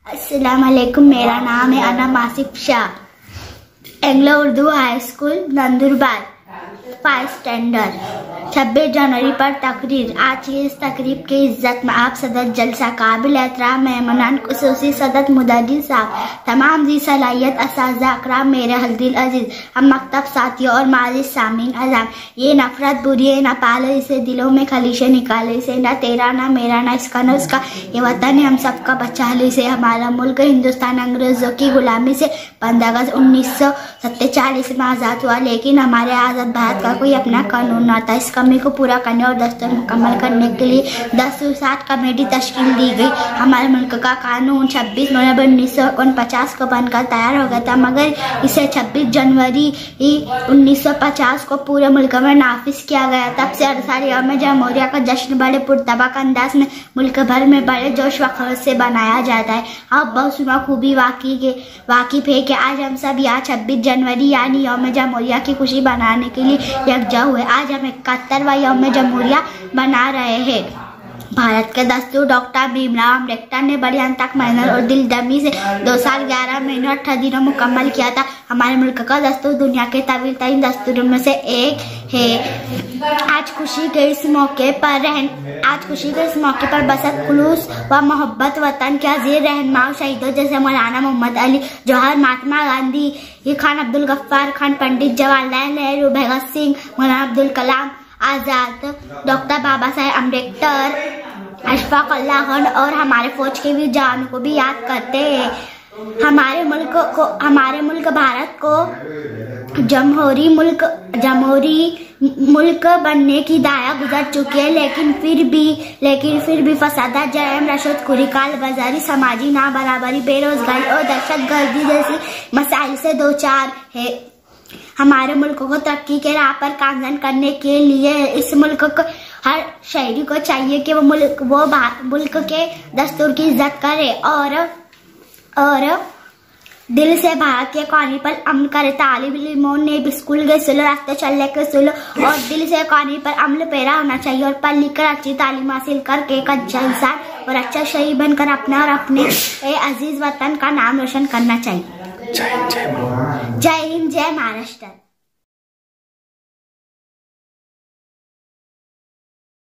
अस्सलाम वालेकुम। मेरा नाम है Anam Asif Shah. Anglo Urdu high school Nandurbar 5 standard. 26 जनवरी पर तकरीर। आज की इस तकरीब की इज्जत में आप सदर जलसा काबिल एहतराम मेहमानान खुसूसी सदर मुदर्रिस साहब, तमाम जी सलाहियत असातिज़ा अकराम, मेरे हल्दिल अजीज, हम मकतब साथियों और माजिद सामीन अज़ाम, ये नफरत बुरी है, न पाले इसे दिलों में खलीशे निकाले से, न तेरा न मेरा न इसका न उसका, ये वतन है हम सबका बचा ली से। हमारा मुल्क हिंदुस्तान अंग्रेजों की गुलामी से 15 अगस्त 1947 में आज़ाद हुआ, लेकिन हमारे आज़ाद भारत का कोई अपना कानून न था। इस कमी को पूरा करने और दस्तूर मुकम्मल करने के लिए 10 कमेटी तश्कील दी गई। हमारे मुल्क का कानून 26 नवंबर 1949 को बनकर तैयार हो गया था, मगर इसे 26 जनवरी 1950 को पूरे मुल्क में नाफिज किया गया। तब से हर साल यौम जमहूरिया का जश्न बड़े पुरतबक अंदाज में मुल्क भर में बड़े जोश व खरोश से बनाया जाता है। आप बहुत सुना खूबी वाकिफ है कि आज हम सब यहाँ 26 जनवरी यानी यौम जमहूरिया की खुशी बनाने के लिए यकजा हुए। आज हम 71वां यौम जमहूरिया मना रहे हैं। भारत के दस्तूर डॉक्टर भीमराव अम्बेडकर ने बड़ी अंतक मेहनत और दिलदमी से 2 साल 11 महीनों 18 दिनों मुकम्मल किया था। हमारे मुल्क का दस्तूर दुनिया के तवील तरीन दस्तूरों में से एक है। आज खुशी के इस मौके पर बसत खुलूस व मोहब्बत वतन के अजीज रहनुमा शहीदों जैसे मौलाना मोहम्मद अली जौहर, महात्मा गांधी, खान अब्दुल गफ्फार खान, पंडित जवाहरलाल नेहरू, भगत सिंह, मौलाना अब्दुल कलाम आजाद, डॉक्टर बाबा साहेब अम्बेडकर, अशफाक उल्लाह खान और हमारे फौज के वीर जवानों को भी याद करते हैं। हमारे मुल्क भारत को जमहूरी मुल्क बनने की दाया गुजर चुकी है, लेकिन फिर भी फसादा, जरम, रिश्वतखोरी, कालाबाजारी, समाजी ना बराबरी, बेरोजगारी और दहशतगर्दी जैसी मसाइल से दो चार है। हमारे मुल्क को तरक्की के राह पर गामजन करने के लिए इस मुल्क को हर शहरी को चाहिए कि वो मुल्क के दस्तूर की इज्जत करे और दिल से भारत के कानून पर अमल करे। तालिब इल्मों ने भी स्कूल के सुलो, रास्ते चलने के सुलो और दिल से कानून पर अमल पैरा होना चाहिए और पढ़ लिख कर अच्छी तालीम हासिल करके एक अच्छा इंसान और अच्छा शहीद बनकर अपना और अपने अजीज वतन का नाम रोशन करना चाहिए। जय हिंद, जय महाराष्ट्र।